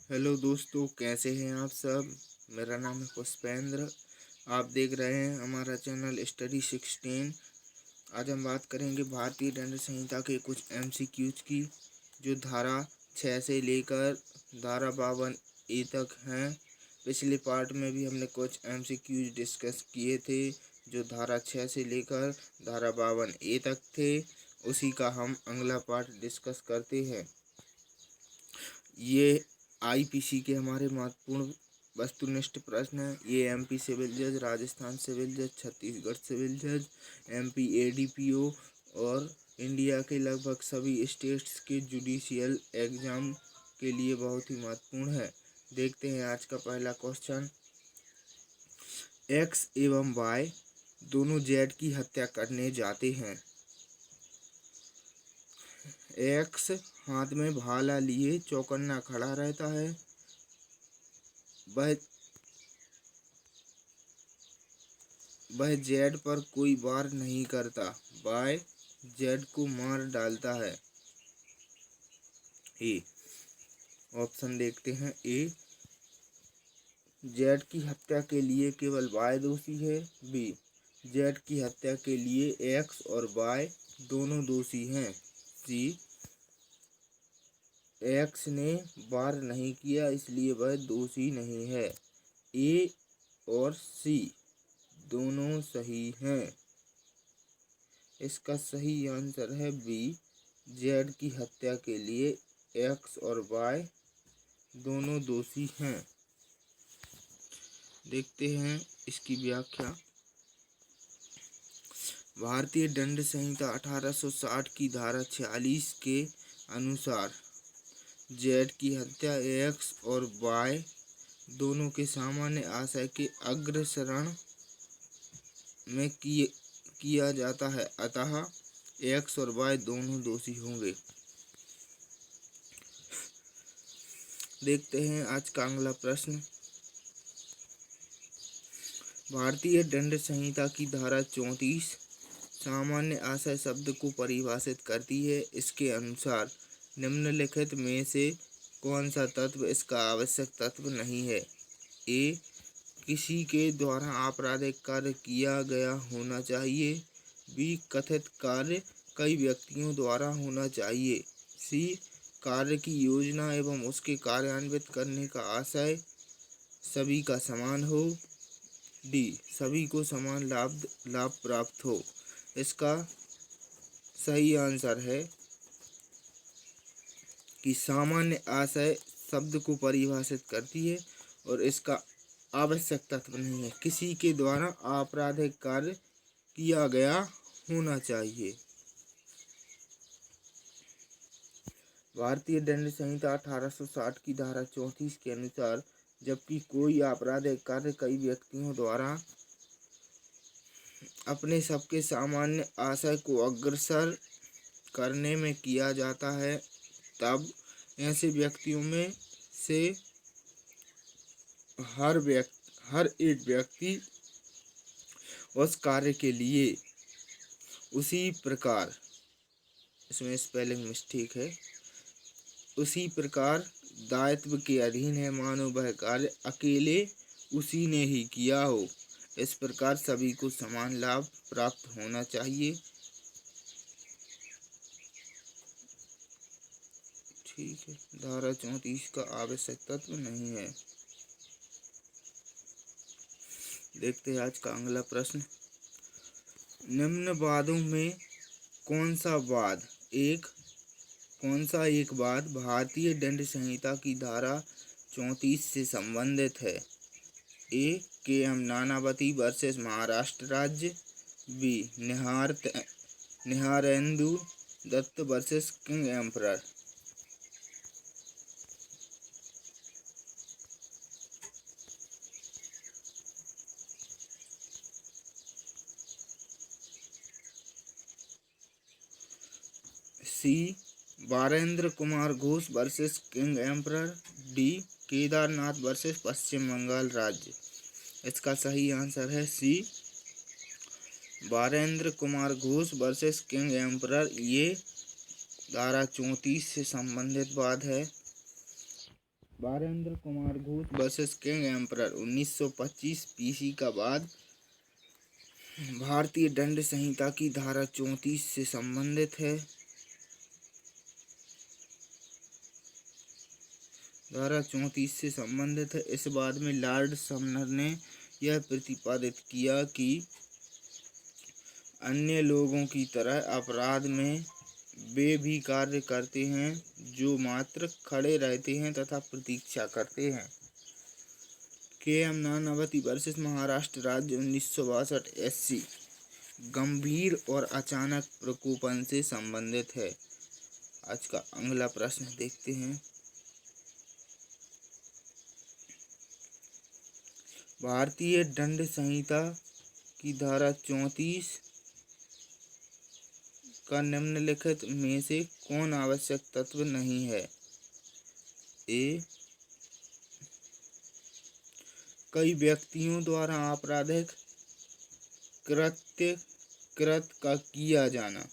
Hello दोस्तों, कैसे हैं आप सब। मेरा नाम है पुष्पेंद्र। आप देख रहे हैं हमारा चैनल स्टडी 16। आज हम बात करेंगे भारतीय दंड संहिता के कुछ एमसीक्यूज की, जो धारा 6 से लेकर धारा 52A तक हैं। पिछले पार्ट में भी हमने कुछ एमसीक्यूज डिस्कस किए थे, जो धारा 6 से लेकर धारा 52A तक थे। उसी का हम अगला पार्ट डिस्कस करते हैं। ये आईपीसी के हमारे महत्वपूर्ण वस्तुनिष्ठ प्रश्न हैं। ये एमपी सिविल जज, राजस्थान सिविल जज, छत्तीसगढ़ सिविल जज, एमपी एडीपीओ और इंडिया के लगभग सभी स्टेट्स के जुडिशियल एग्जाम के लिए बहुत ही महत्वपूर्ण है। देखते हैं आज का पहला क्वेश्चन। एक्स एवं वाई दोनों जेड की हत्या करने जाते हैं। एक्स हाथ में भाला लिए चौकन्ना खड़ा रहता है। वह जेड पर कोई वार नहीं करता। वाई जेड को मार डालता है। ए ऑप्शन देखते हैं। ए जेड की हत्या के लिए केवल वाई दोषी है। बी जेड की हत्या के लिए एक्स और वाई दोनों दोषी हैं। सी एक्स ने वार नहीं किया इसलिए वह दोषी नहीं है। ए और सी दोनों सही हैं। इसका सही आंसर है बी, जेड की हत्या के लिए एक्स और वाई दोनों दोषी हैं। देखते हैं इसकी व्याख्या। भारतीय दंड संहिता 1860 की धारा 46 के अनुसार जेड की हत्या एक्स और वाई दोनों के सामान्य आशय के अग्रसरण में किया जाता है, अतः एक्स और वाई दोनों दोषी होंगे। देखते हैं आज का अगला प्रश्न। भारतीय दंड संहिता की धारा 34 सामान्य आशय शब्द को परिभाषित करती है। इसके अनुसार निम्नलिखित में से कौन सा तत्व इसका आवश्यक तत्व नहीं है। ए किसी के द्वारा आपराधिक कार्य किया गया होना चाहिए। बी कथित कार्य कई व्यक्तियों द्वारा होना चाहिए। सी कार्य की योजना एवं उसके कार्यान्वित करने का आशय सभी का समान हो। डी सभी को समान लाभ प्राप्त हो। इसका सही आंसर है कि सामान्य आशय शब्द को परिभाषित करती है और इसका आवश्यक तत्व नहीं है। किसी के द्वारा आपराधिक कार्य किया गया होना चाहिए। भारतीय दंड संहिता 1860 की धारा 34 के अनुसार जबकि कोई आपराधिक कार्य कई व्यक्तियों द्वारा अपने सबके सामान्य आशय को अग्रसर करने में किया जाता है, तब ऐसे व्यक्तियों में से हर एक व्यक्ति उस कार्य के लिए उसी प्रकार, इसमें स्पेलिंग मिस्टेक है, उसी प्रकार दायित्व के अधीन है मानो वह कार्य अकेले उसी ने ही किया हो। इस प्रकार सभी को समान लाभ प्राप्त होना चाहिए। ठीक है, धारा 34 का आवश्यक तत्व नहीं है। देखते हैं आज का अगला प्रश्न। निम्न वादों में कौन सा एक वाद भारतीय दंड संहिता की धारा 34 से संबंधित है। ए के एम नानावती वर्सेस महाराष्ट्र राज्य। B Niharendu Dutt versus King Emperor. C Barendra Kumar Ghosh versus King Emperor. D Kedarnath versus Paschim Bangal राज्य। इसका सही आंसर है C, Barendra Kumar Ghosh versus King Emperor. ये धारा 34 से संबंधित वाद है। Barendra Kumar Ghosh versus King Emperor 1925 PC का वाद भारतीय दंड संहिता की धारा 34 से संबंधित है। धारा 34 से संबंधित है। इस वाद में लॉर्ड समनर ने यह प्रतिपादित किया कि अन्य लोगों की तरह अपराध में वे भी कार्य करते हैं जो मात्र खड़े रहते हैं तथा प्रतीक्षा करते हैं। के.एम. नानावती वर्सेस महाराष्ट्र राज्य 1962 एससी गंभीर और अचानक प्रकोपन से संबंधित है। आज का अगला प्रश्न देखते हैं। भारतीय दंड संहिता की धारा 34 का निम्नलिखित में से कौन आवश्यक तत्व नहीं है? ए, कई व्यक्तियों द्वारा आपराधिक कृत का किया जाना।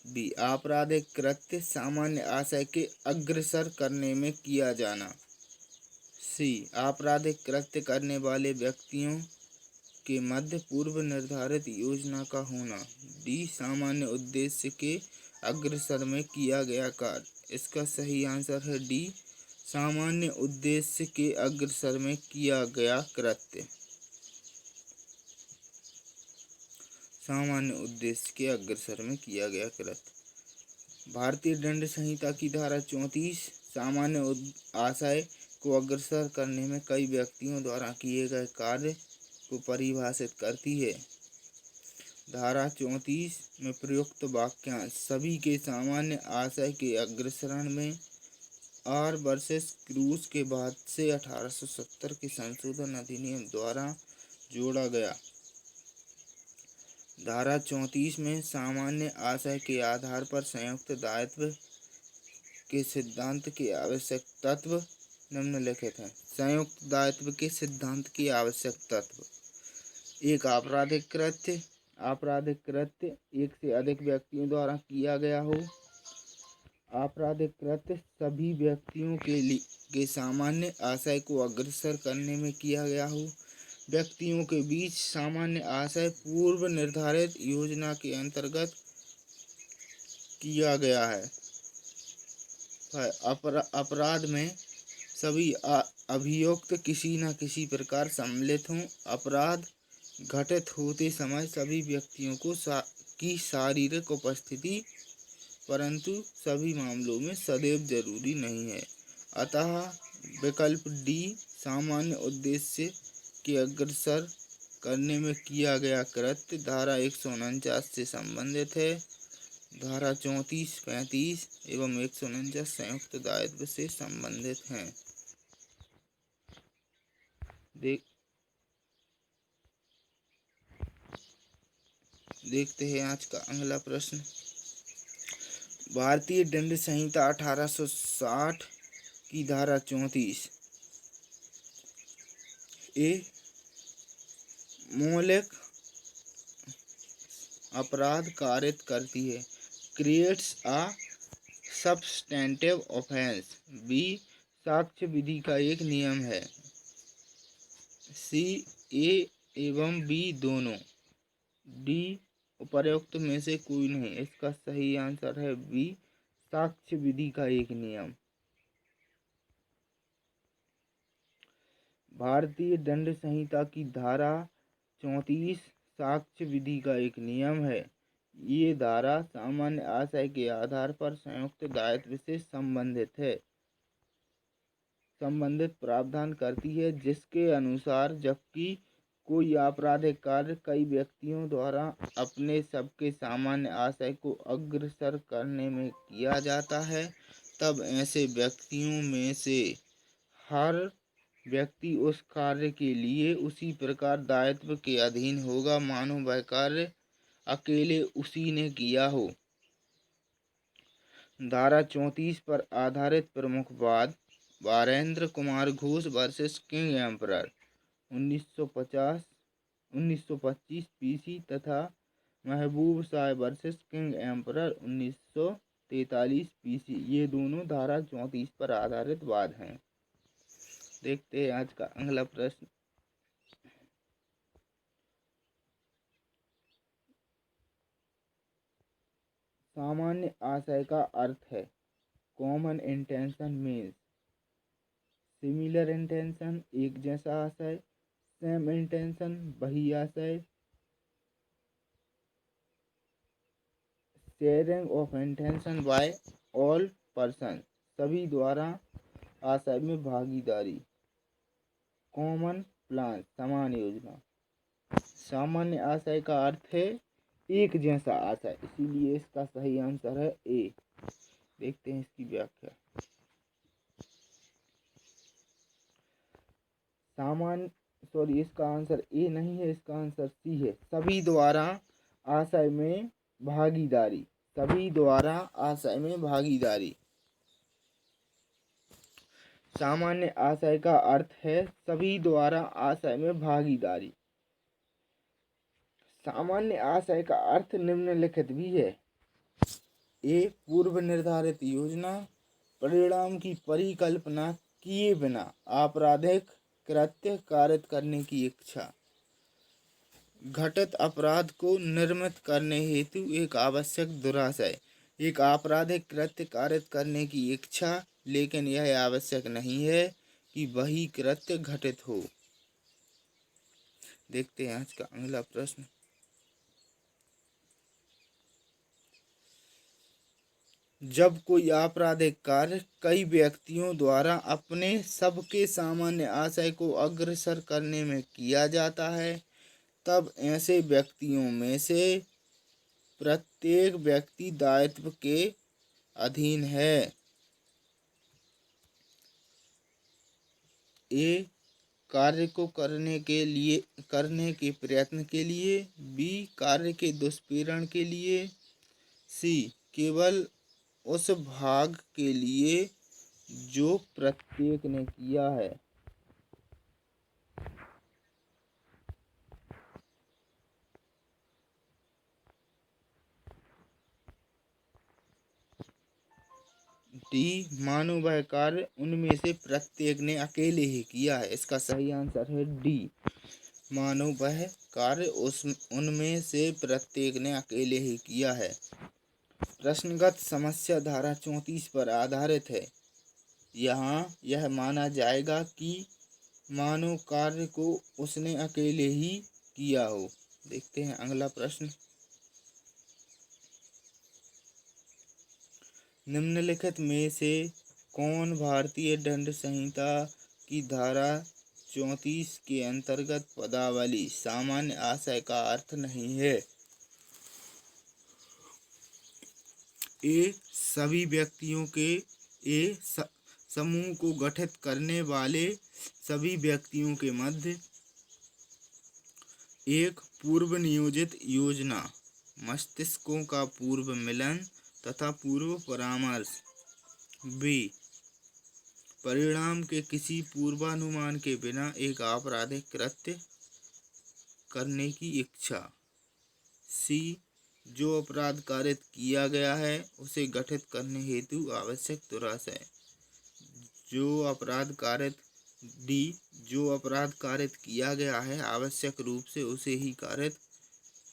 बी, आपराधिक कृत्य सामान्य आशय के अग्रसर करने में किया जाना। सी, आपराधिक कृत्य करने वाले व्यक्तियों के मध्य पूर्व निर्धारित योजना का होना। डी, सामान्य उद्देश्य के अग्रसर में किया गया कार्य। इसका सही आंसर है डी, सामान्य उद्देश्य के अग्रसर में किया गया कृत्य। सामान्य उद्देश्य के अग्रसर में किया गया कृत्य। भारतीय दंड संहिता की धारा 34 सामान्य आशय को अग्रसर करने में कई व्यक्तियों द्वारा किए गए कार्य को परिभाषित करती है। धारा 34 में प्रयुक्त वाक्यांश सभी के सामान्य आशय के अग्रसरण में आर वर्सेस क्रूज के बाद से 1870 के संशोधन अधिनियम द्वारा जोड़ा गया। धारा 34 में सामान्य आशय के आधार पर संयुक्त दायित्व के सिद्धांत के आवश्यक तत्व निम्नलिखित हैं। संयुक्त दायित्व के सिद्धांत के आवश्यक तत्व: एक, आपराधिक कृत्य एक से अधिक व्यक्तियों द्वारा किया गया हो। आपराधिक कृत्य सभी व्यक्तियों के सामान्य आशय को अग्रसर करने में किया गया हो। व्यक्तियों के बीच सामान्य आशय पूर्व निर्धारित योजना के अंतर्गत किया गया है। अपराध में सभी अभियुक्त किसी न किसी प्रकार सम्मिलित हों। अपराध घटित होते समय सभी व्यक्तियों की शारीरिक उपस्थिति परंतु सभी मामलों में सदैव जरूरी नहीं है। अतः विकल्प डी, सामान्य उद्देश्य के अग्रसर करने में किया गया कृत्य धारा 149 से संबंधित है। धारा 34, 35 एवं 149 संयुक्त दायित्व से संबंधित हैं। देखते हैं आज का अगला प्रश्न। भारतीय दंड संहिता 1860 की धारा 34 ए, मौलिक अपराध कारित करती है, creates a substantive offence. B, साक्ष्य विधि का एक नियम है। सी, ए एवं बी दोनों। डी, उपर्युक्त में से कोई नहीं। इसका सही आंसर है बी, साक्ष्य विधि का एक नियम। भारतीय दंड संहिता की धारा 34 साक्ष्य विधि का एक नियम है। ये धारा सामान्य आशय के आधार पर संयुक्त दायित्व से संबंधित प्रावधान करती है, जिसके अनुसार जबकि कोई आपराधिक कार्य कई व्यक्तियों द्वारा अपने सबके सामान्य आशय को अग्रसर करने में किया जाता है, तब ऐसे व्यक्तियों में से हर व्यक्ति उस कार्य के लिए उसी प्रकार दायित्व के अधीन होगा मानो वह कार्य अकेले उसी ने किया हो। धारा 34 पर आधारित प्रमुख वाद Barendra Kumar Ghosh versus King Emperor 1925 PC तथा Mahbub Shah versus King Emperor 1943 PC, ये दोनों धारा 34 पर आधारित वाद हैं। देखते हैं आज का अगला प्रश्न। सामान्य आशय का अर्थ है। Common intention means similar intention, एक जैसा आशय। सेम इंटेंशन, वही आशय। Sharing of intention by all person, सभी द्वारा आशय में भागीदारी। कॉमन प्लान, समान योजना। सामान्य आशय का अर्थ है एक जैसा आशय, इसीलिए इसका सही आंसर है ए। देखते हैं इसकी व्याख्या। सामान्य इसका आंसर ए नहीं है, इसका आंसर सी है। सभी द्वारा आशय में भागीदारी, सभी द्वारा आशय में भागीदारी। सामान्य आशय का अर्थ है सभी द्वारा आशय में भागीदारी। सामान्य आशय का अर्थ निम्नलिखित भी है। ए, पूर्व निर्धारित योजना, परिणाम की परिकल्पना किए बिना आपराधिक कृत्य कारित करने की इच्छा, घटित अपराध को निर्मित करने हेतु एक आवश्यक दुराशय। एक आपराधिक कृत्य कारित करने की इच्छा, लेकिन यह आवश्यक नहीं है कि वही कृत्य घटित हो। देखते हैं आज का अगला प्रश्न। जब कोई आपराधिक कार्य कई व्यक्तियों द्वारा अपने सबके सामान्य आशय को अग्रसर करने में किया जाता है, तब ऐसे व्यक्तियों में से प्रत्येक व्यक्ति दायित्व के अधीन है। ए, कार्य को करने के प्रयत्न के लिए। बी, कार्य के दुष्प्रेरण के लिए। सी, केवल उस भाग के लिए जो प्रत्येक ने किया है। डी, मानो वह कार्य उनमें से प्रत्येक ने अकेले ही किया है। इसका सही आंसर है डी, मानो वह कार्य उनमें से प्रत्येक ने अकेले ही किया है। प्रश्नगत समस्या धारा 34 पर आधारित है। यहाँ यह माना जाएगा कि मानो कार्य को उसने अकेले ही किया हो। देखते हैं अगला प्रश्न। निम्नलिखित में से कौन भारतीय दंड संहिता की धारा 34 के अंतर्गत पदावली सामान्य आशय का अर्थ नहीं है? ए, सभी व्यक्तियों के समूह को गठित करने वाले सभी व्यक्तियों के मध्य एक पूर्व नियोजित योजना, मस्तिष्कों का पूर्व मिलन तथा पूर्व परामर्श। बी, परिणाम के किसी पूर्वानुमान के बिना एक आपराधिक कृत्य करने की इच्छा। सी, जो अपराध कारित किया गया है उसे गठित करने हेतु आवश्यक दुराशय। डी, जो अपराध कारित किया गया है आवश्यक रूप से उसे ही कारित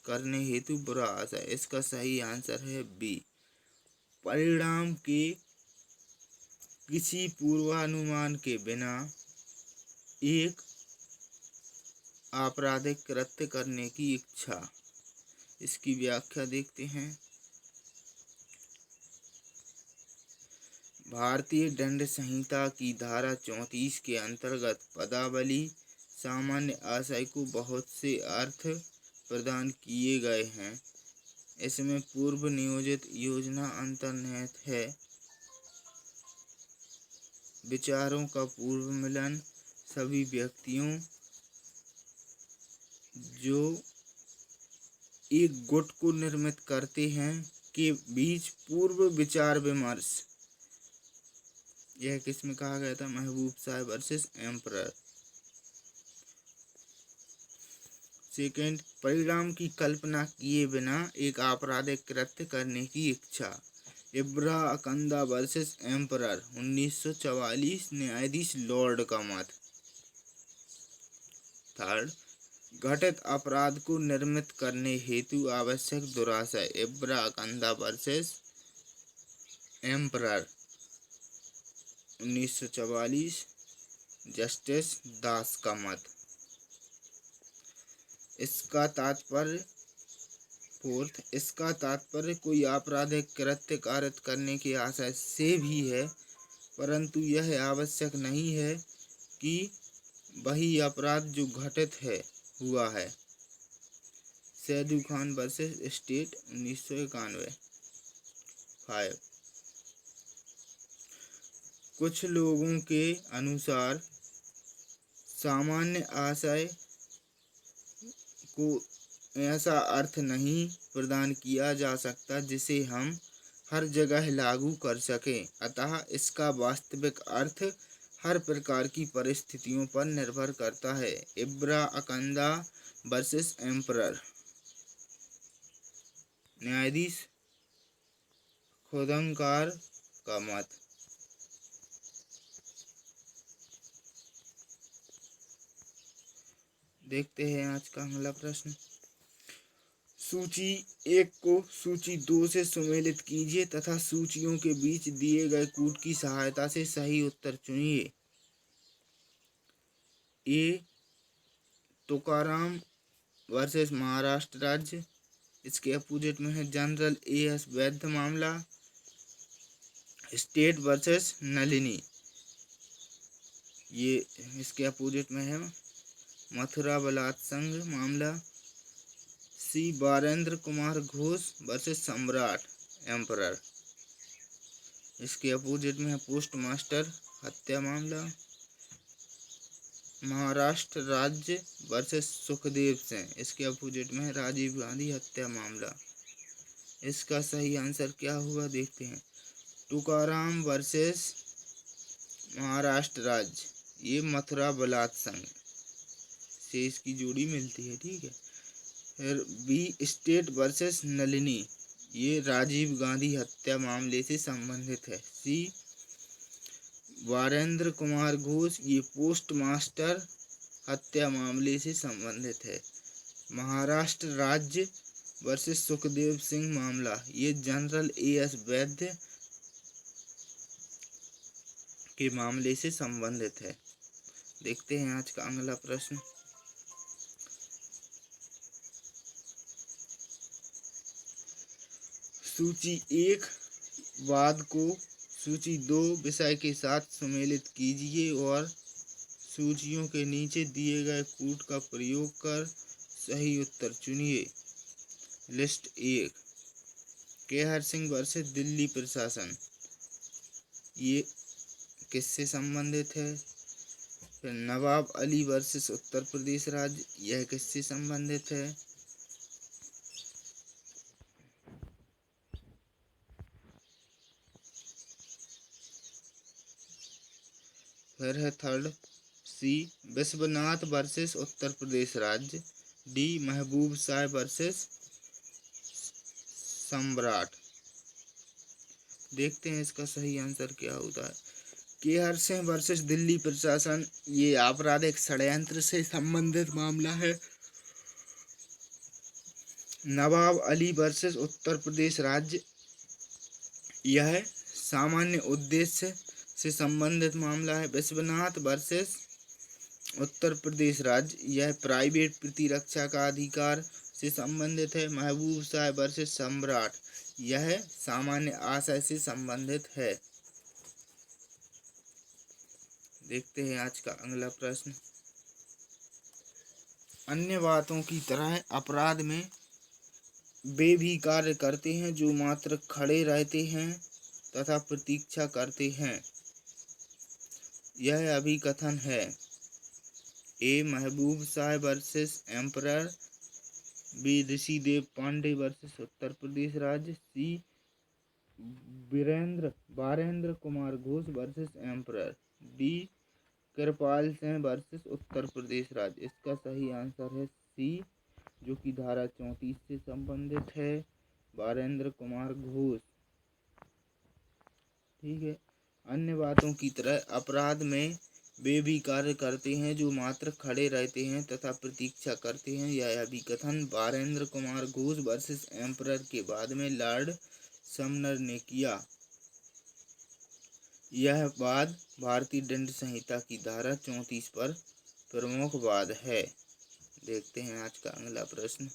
करने हेतु बुरा आशय। इसका सही आंसर है बी, परिणाम के किसी पूर्वानुमान के बिना एक आपराधिक कृत्य करने की इच्छा। इसकी व्याख्या देखते हैं। भारतीय दंड संहिता की धारा 34 के अंतर्गत पदावली सामान्य आशय को बहुत से अर्थ प्रदान किए गए हैं। इसमें पूर्व नियोजित योजना अंतर्निहित है। विचारों का पूर्व मिलन, सभी व्यक्तियों जो एक गुट को निर्मित करते हैं के बीच पूर्व विचार विमर्श। यह किसमें कहा गया था? महबूब शाह वर्सेस एम्परर। सेकंड, परिणाम की कल्पना किए बिना एक आपराधिक कृत्य करने की इच्छा। इब्रा अकंदा वर्सेस एम्परर 1944, न्यायाधीश लॉर्ड का मत। थर्ड, घटित अपराध को निर्मित करने हेतु आवश्यक दुराशय, इब्रा अकंदा वर्सेस एम्परर 1944, जस्टिस दास का मत। इसका तात्पर्य फोर्थ, इसका तात्पर्य कोई आपराधिक कृत्य कारित करने के आशय से भी है, परंतु यह आवश्यक नहीं है कि वही अपराध जो घटित हुआ है। सैदू खान वर्सेस स्टेट 1991। 5, कुछ लोगों के अनुसार सामान्य आशय को ऐसा अर्थ नहीं प्रदान किया जा सकता जिसे हम हर जगह लागू कर सकें, अतः इसका वास्तविक अर्थ हर प्रकार की परिस्थितियों पर निर्भर करता है। इब्रा अकंदा वर्सेस एम्परर, न्यायाधीश खोदंकार का मत। देखते हैं आज का अगला प्रश्न। सूची 1 को सूची 2 से सुमेलित कीजिए तथा सूचियों के बीच दिए गए कूट की सहायता से सही उत्तर चुनिए। ए तुकाराम वर्सेस महाराष्ट्र राज्य, इसके अपोजिट में है जनरल एएस वैद्य मामला। स्टेट वर्सेस नलिनी, ये इसके अपोजिट में है मथुरा बलात्संग मामला। सी बारेंद्र कुमार घोष वर्सेस सम्राट एम्परर, इसके अपोजिट में है पोस्ट मास्टर हत्या मामला। महाराष्ट्र राज्य वर्सेस सुखदेव सिंह, इसके अपोजिट में है राजीव गांधी हत्या मामला। इसका सही आंसर क्या हुआ देखते हैं। तुकाराम वर्सेस महाराष्ट्र राज्य, ये मथुरा बलात्संग से इसकी जोड़ी मिलती है, ठीक है। फिर बी स्टेट वर्सेस नलिनी, ये राजीव गांधी हत्या मामले से संबंधित है। सी वारेंद्र कुमार घोष, ये पोस्ट मास्टर हत्या मामले से संबंधित है। महाराष्ट्र राज्य वर्सेस सुखदेव सिंह मामला, ये जनरल एएस वैद्य के मामले से संबंधित है। देखते हैं आज का अगला प्रश्न। सूची 1 वाद को सूची 2 विषय के साथ सुमेलित कीजिए और सूचियों के नीचे दिए गए कूट का प्रयोग कर सही उत्तर चुनिए। लिस्ट 1, केहर सिंह वर्सेस दिल्ली प्रशासन, ये किससे संबंधित है। फिर नवाब अली वर्सेस उत्तर प्रदेश राज्य, यह किससे संबंधित है। फिर है थर्ड, सी विश्वनाथ वर्सेस उत्तर प्रदेश राज्य। डी महबूब शाह वर्सेस सम्राट। देखते हैं इसका सही आंसर क्या होता है। केहर सिंह वर्सेस दिल्ली प्रशासन, ये आपराधिक षड्यंत्र से संबंधित मामला है। नवाब अली वर्सेस उत्तर प्रदेश राज्य, यह सामान्य उद्देश्य से संबंधित मामला है। विश्वनाथ वर्सेस उत्तर प्रदेश राज्य, यह प्राइवेट प्रतिरक्षा का अधिकार से संबंधित है। महबूब शाह वर्सेस सम्राट, यह सामान्य आशय से संबंधित है। देखते हैं आज का अगला प्रश्न। अन्य बातों की तरह अपराध में वे भी कार्य करते हैं जो मात्र खड़े रहते हैं तथा प्रतीक्षा करते हैं। यह अभिकथन है। A Mahbub Shah versus Emperor, B Rishi Dev Pandey versus Uttar Pradesh राज्य। C Barendra Kumar Ghosh versus Emperor. D Kripal Singh versus Uttar Pradesh राज्य। इसका सही आंसर है सी, जो कि धारा 34 से संबंधित है, बारेंद्र कुमार घोष। ठीक है। अन्य बातों की तरह अपराध में वे भी कार्य करते हैं जो मात्र खड़े रहते हैं तथा प्रतीक्षा करते हैं। यह भी कथन बारेंद्र कुमार घोष वर्सेस एम्परर के बाद में लॉर्ड समनर ने किया। यह वाद भारतीय दंड संहिता की धारा 34 पर प्रमुख वाद है। देखते हैं आज का अगला प्रश्न।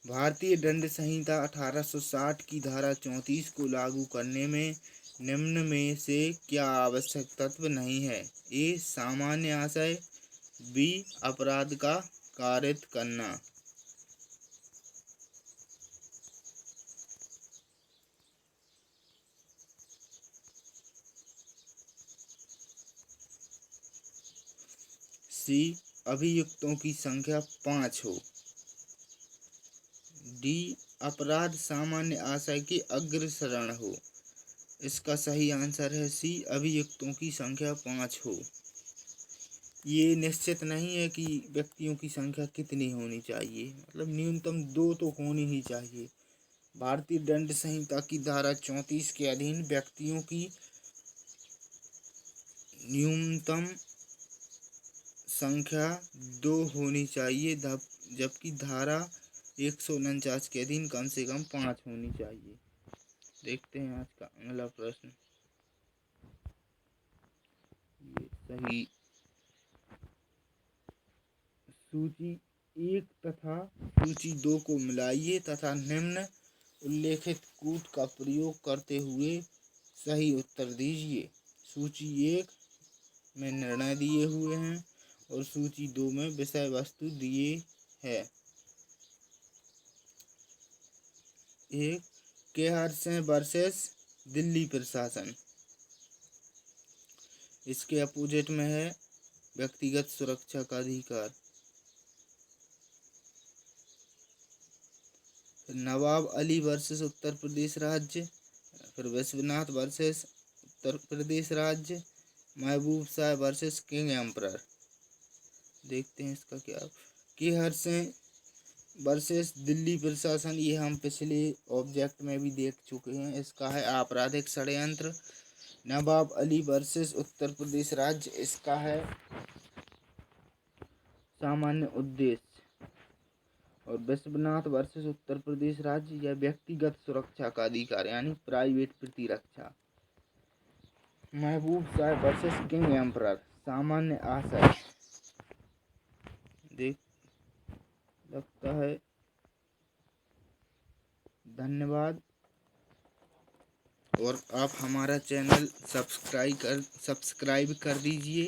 भारतीय दंड संहिता 1860 की धारा 34 को लागू करने में निम्न में से क्या आवश्यक तत्व नहीं है? ए सामान्य आशय, बी अपराध का कारित करना, सी अभियुक्तों की संख्या 5 हो, डी अपराध सामान्य आशय के अग्रसरण हो। इसका सही आंसर है सी अभियुक्तों की संख्या 5 हो। ये निश्चित नहीं है कि व्यक्तियों की संख्या कितनी होनी चाहिए, मतलब न्यूनतम 2 तो होनी ही चाहिए। भारतीय दंड संहिता की धारा 34 के अधीन व्यक्तियों की न्यूनतम संख्या 2 होनी चाहिए, जबकि धारा 149 के अधीन कम से कम 5 होनी चाहिए। देखते हैं आज का अगला प्रश्न। ये सही सूची 1 तथा सूची 2 को मिलाइए तथा निम्न उल्लेखित कूट का प्रयोग करते हुए सही उत्तर दीजिए। सूची 1 में निर्णय दिए हुए हैं और सूची 2 में विषय वस्तु दिए है। एक केहर्से वर्सेस दिल्ली प्रशासन, इसके अपोजिट में है व्यक्तिगत सुरक्षा का अधिकार। फिर नवाब अली वर्सेस उत्तर प्रदेश राज्य, फिर विश्वनाथ वर्सेस उत्तर प्रदेश राज्य, महबूब शाह वर्सेस किंग एम्परर। देखते हैं इसका क्या। केहर्से वर्सेस दिल्ली प्रशासन, ये हम पिछले ऑब्जेक्ट में भी देख चुके हैं। इसका है आपराधिक षड्यंत्र। नवाब अली वर्सेस उत्तर प्रदेश राज्य, इसका है सामान्य उद्देश्य। और विश्वनाथ वर्सेस उत्तर प्रदेश राज्य, यह व्यक्तिगत सुरक्षा का अधिकार यानी प्राइवेट प्रतिरक्षा। महबूब शाह वर्सेस किंग एम्परर, सामान्य आशय। देख लगता है। धन्यवाद। और आप हमारा चैनल सब्सक्राइब कर दीजिए।